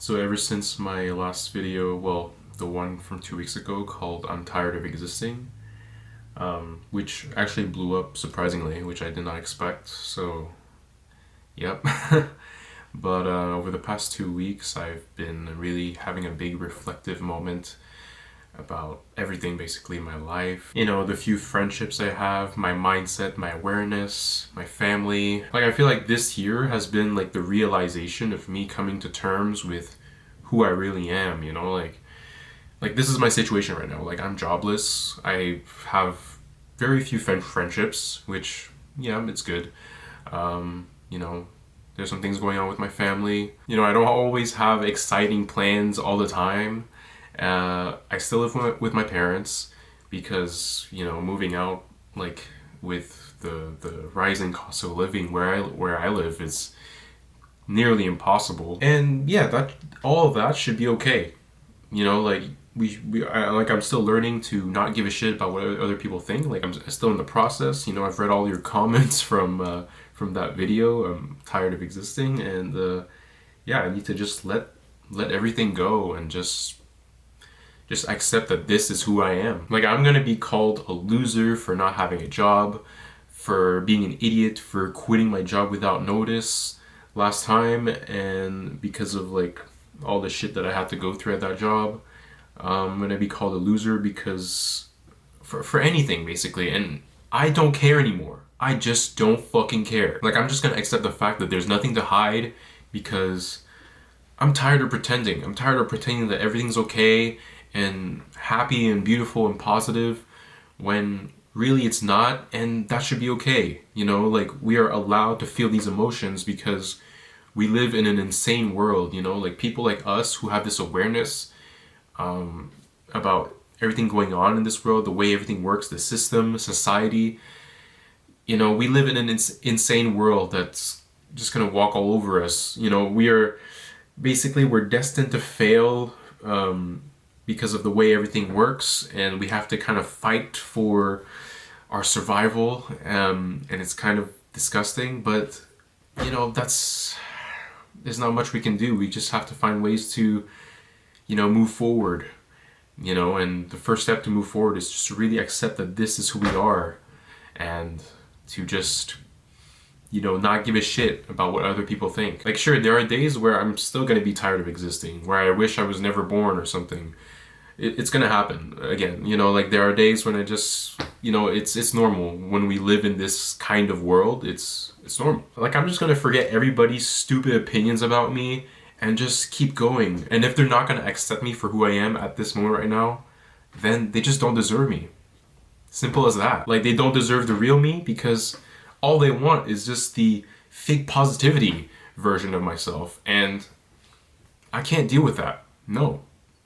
So ever since my last video, well, the one from 2 weeks ago called I'm Tired of Existing, which actually blew up surprisingly, which I did not expect. So, yep. But over the past 2 weeks, I've been really having a big reflective moment about everything basically in my life. You know, the few friendships I have, my mindset, my awareness, my family. Like, I feel like this year has been like the realization of me coming to terms with who I really am, you know? Like this is my situation right now. Like, I'm jobless. I have very few friendships, which, yeah, it's good. You know, there's some things going on with my family. You know, I don't always have exciting plans all the time. I still live with my parents because, you know, moving out, like, with the rising cost of living where I live is nearly impossible. And yeah, that all of that should be okay. You know, like I'm still learning to not give a shit about what other people think. Like, I'm still in the process. You know, I've read all your comments from that video. I'm tired of existing, and yeah, I need to just let everything go and just accept that this is who I am. Like, I'm gonna be called a loser for not having a job, for being an idiot, for quitting my job without notice last time, and because of like all the shit that I had to go through at that job. I'm gonna be called a loser because for anything basically, and I don't care anymore. I just don't fucking care. Like, I'm just gonna accept the fact that there's nothing to hide because I'm tired of pretending. I'm tired of pretending that everything's okay and happy and beautiful and positive when really it's not, and that should be okay. You know, like, we are allowed to feel these emotions because we live in an insane world, you know, like people like us who have this awareness about everything going on in this world, the way everything works, the system, society. You know, we live in an insane world that's just gonna walk all over us. You know, we're destined to fail because of the way everything works, and we have to kind of fight for our survival, and it's kind of disgusting, but you know, there's not much we can do. We just have to find ways to, you know, move forward, you know, and the first step to move forward is just to really accept that this is who we are, and to just, you know, not give a shit about what other people think. Like, sure, there are days where I'm still gonna be tired of existing, where I wish I was never born or something. It's gonna happen again, you know, like there are days when I just, you know, it's normal when we live in this kind of world. It's normal. Like, I'm just gonna forget everybody's stupid opinions about me and just keep going. And if they're not gonna accept me for who I am at this moment right now, then they just don't deserve me. Simple as that. Like, they don't deserve the real me because all they want is just the fake positivity version of myself, and I can't deal with that. No,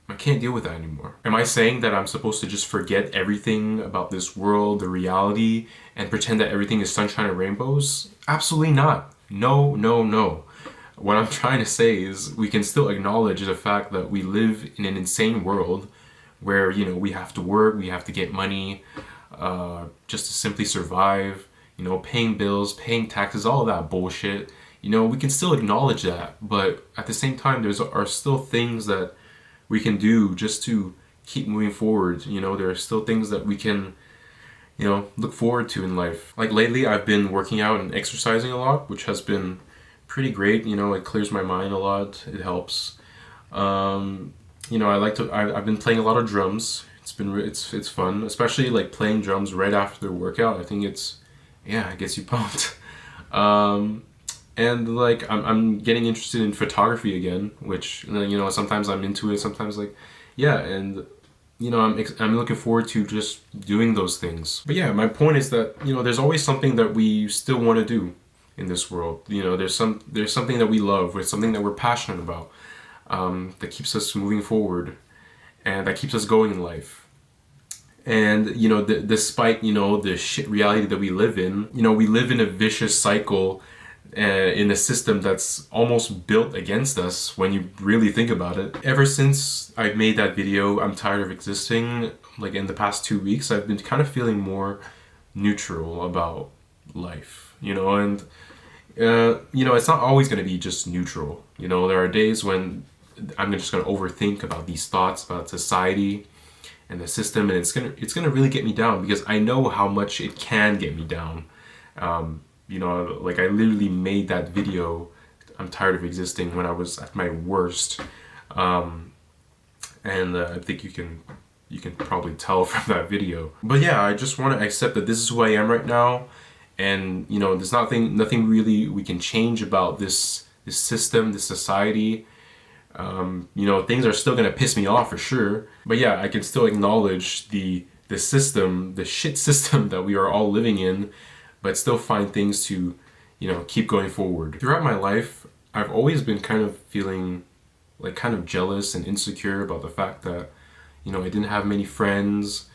I can't deal with that anymore. Am I saying that I'm supposed to just forget everything about this world, the reality, and pretend that everything is sunshine and rainbows? Absolutely not. No, no, no. What I'm trying to say is we can still acknowledge the fact that we live in an insane world where, you know, we have to work, we have to get money just to simply survive, you know, paying bills, paying taxes, all of that bullshit. You know, we can still acknowledge that, but at the same time, are still things that we can do just to keep moving forward. You know, there are still things that we can, you know, look forward to in life. Like, lately, I've been working out and exercising a lot, which has been pretty great. You know, it clears my mind a lot. It helps. You know, I've been playing a lot of drums. It's fun, especially like playing drums right after the workout. I think it gets you pumped. And like, I'm getting interested in photography again, which, you know, sometimes I'm into it, sometimes like, yeah, and you know, I'm looking forward to just doing those things. But yeah, my point is that, you know, there's always something that we still want to do in this world. You know, there's something that we love, there's something that we're passionate about, that keeps us moving forward, and that keeps us going in life. And, you know, despite, you know, the shit reality that we live in, you know, we live in a vicious cycle in a system that's almost built against us when you really think about it. Ever since I made that video, I'm tired of existing, like in the past 2 weeks, I've been kind of feeling more neutral about life, you know, and you know, it's not always going to be just neutral. You know, there are days when I'm just gonna overthink about these thoughts about society and the system, and it's gonna really get me down, because I know how much it can get me down. Like I literally made that video, I'm tired of existing, when I was at my worst, and I think you can probably tell from that video. But yeah, I just want to accept that this is who I am right now, and there's nothing really we can change about this system, this society. Things are still gonna piss me off for sure, but yeah, I can still acknowledge the system, the shit system that we are all living in, but still find things to keep going forward. Throughout my life, I've always been kind of feeling like kind of jealous and insecure about the fact that I didn't have many friends,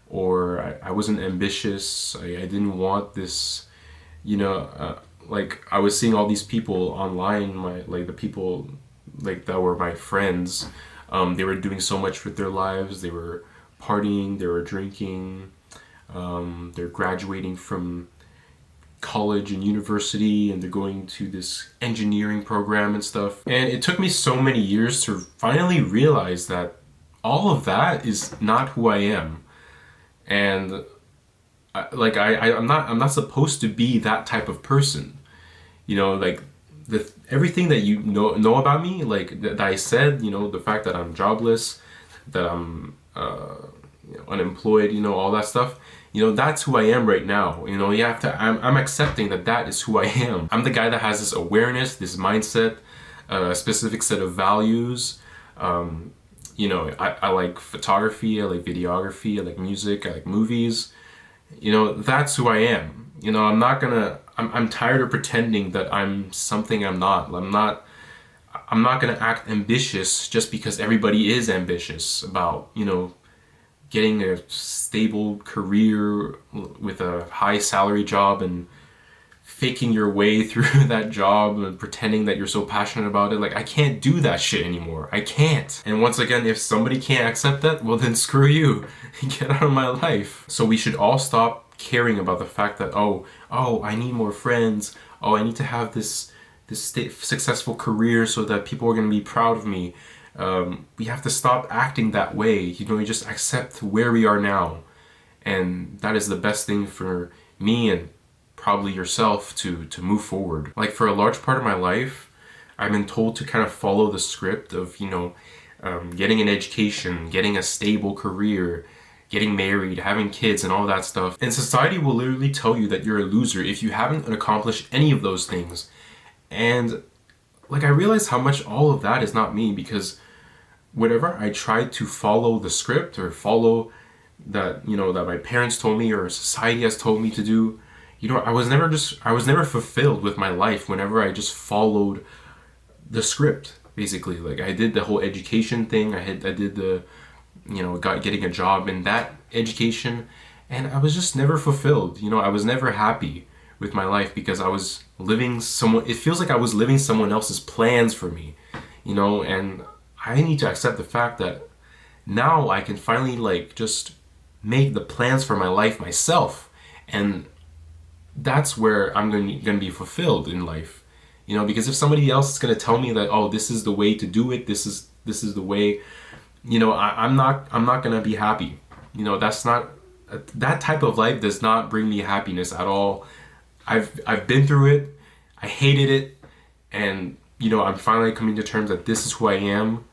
or I wasn't ambitious. I didn't want this, like I was seeing all these people online, the people like that were my friends. They were doing so much with their lives. They were partying, they were drinking, they're graduating from college and university, and they're going to this engineering program and stuff. And it took me so many years to finally realize that all of that is not who I am. And I'm not supposed to be that type of person. Like everything that you know about me, like that I said, the fact that I'm jobless, that I'm unemployed, all that stuff, that's who I am right now. I'm accepting that is who I am. I'm the guy that has this awareness, this mindset, a specific set of values. I like photography, I like videography, I like music, I like movies. That's who I am. I'm tired of pretending that I'm something I'm not. I'm not gonna act ambitious just because everybody is ambitious about, getting a stable career with a high salary job and faking your way through that job and pretending that you're so passionate about it. Like, I can't do that shit anymore. I can't. And once again, if somebody can't accept that, well then screw you. Get out of my life. So we should all stop caring about the fact that, oh, I need more friends. Oh, I need to have this successful career so that people are going to be proud of me. We have to stop acting that way. You just accept where we are now. And that is the best thing for me and probably yourself to move forward. Like, for a large part of my life, I've been told to kind of follow the script of, getting an education, getting a stable career, getting married, having kids, and all that stuff. And society will literally tell you that you're a loser if you haven't accomplished any of those things. And I realized how much all of that is not me, because whatever I tried to follow the script or follow that, that my parents told me or society has told me to do, I was never fulfilled with my life whenever I just followed the script, basically. Like, I did the whole education thing. I did the, getting a job in that education, and I was just never fulfilled. I was never happy with my life because I was it feels like I was living someone else's plans for me, and I need to accept the fact that now I can finally just make the plans for my life myself, and that's where I'm going to be fulfilled in life. Because if somebody else is going to tell me that, oh, this is the way to do it, this is the way, I'm not going to be happy. That's not, that type of life does not bring me happiness at all. I've been through it. I hated it. And, I'm finally coming to terms that this is who I am.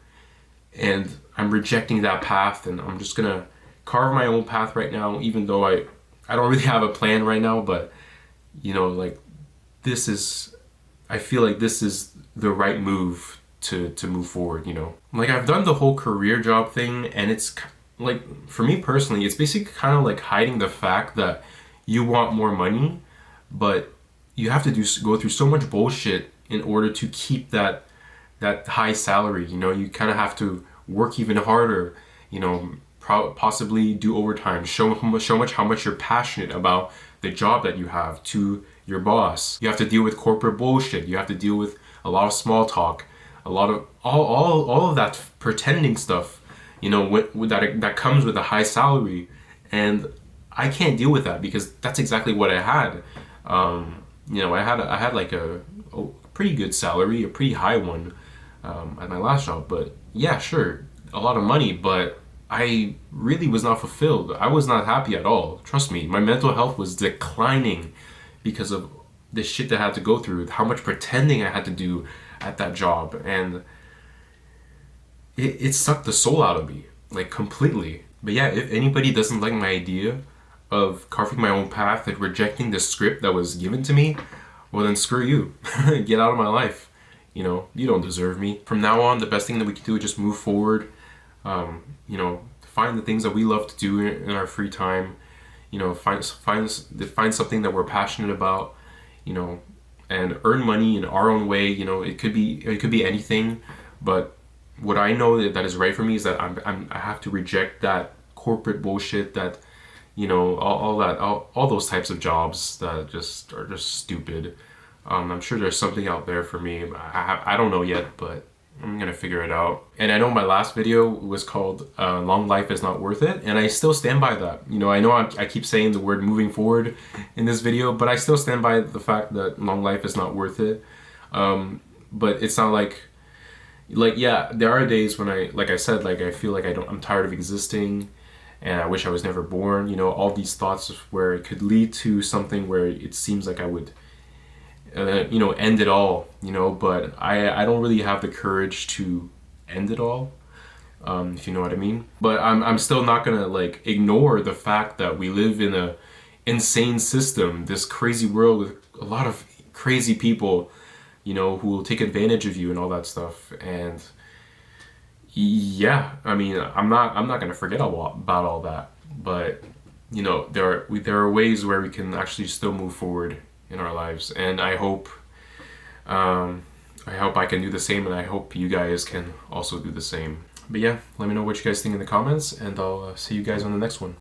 And I'm rejecting that path. And I'm just going to carve my own path right now, even though I don't really have a plan right now. But, I feel like this is the right move to move forward, I've done the whole career job thing, and it's for me personally, it's basically kind of hiding the fact that you want more money, but you have to go through so much bullshit in order to keep that high salary. You kind of have to work even harder, possibly do overtime, show how much you're passionate about the job that you have to your boss. You have to deal with corporate bullshit. You have to deal with a lot of small talk, a lot of all of that pretending stuff, that comes with a high salary. And I can't deal with that because that's exactly what I had. I had a pretty good salary, a pretty high one. at my last job. But yeah, sure, a lot of money, but I really was not fulfilled. I was not happy at all. Trust me, my mental health was declining because of the shit that I had to go through, how much pretending I had to do at that job, and it sucked the soul out of me, like completely. But yeah, if anybody doesn't like my idea of carving my own path and rejecting the script that was given to me, well then screw you. Get out of my life. You know, you don't deserve me. From now on, the best thing that we can do is just move forward. You know, find the things that we love to do in our free time. You know, find something that we're passionate about. You know, and earn money in our own way. You know, it could be anything, but what I know that is right for me is that I have to reject that corporate bullshit, that, you know, all those types of jobs that just are just stupid. I'm sure there's something out there for me. I don't know yet, but I'm gonna figure it out. And I know my last video was called "Long Life is Not Worth It," and I still stand by that. You know I keep saying the word "moving forward" in this video, but I still stand by the fact that long life is not worth it. But it's not like yeah, there are days when like I said, like I feel like I'm tired of existing, and I wish I was never born. You know, all these thoughts where it could lead to something where it seems like I would you know, end it all, you know, but I don't really have the courage to end it all, if you know what I mean. But I'm still not gonna like ignore the fact that we live in a insane system, this crazy world with a lot of crazy people, you know, who will take advantage of you and all that stuff. And yeah, I mean, I'm not gonna forget about all that, but you know, there are ways where we can actually still move forward in our lives, and I hope I can do the same, and I hope you guys can also do the same. But yeah, let me know what you guys think in the comments, and I'll see you guys on the next one.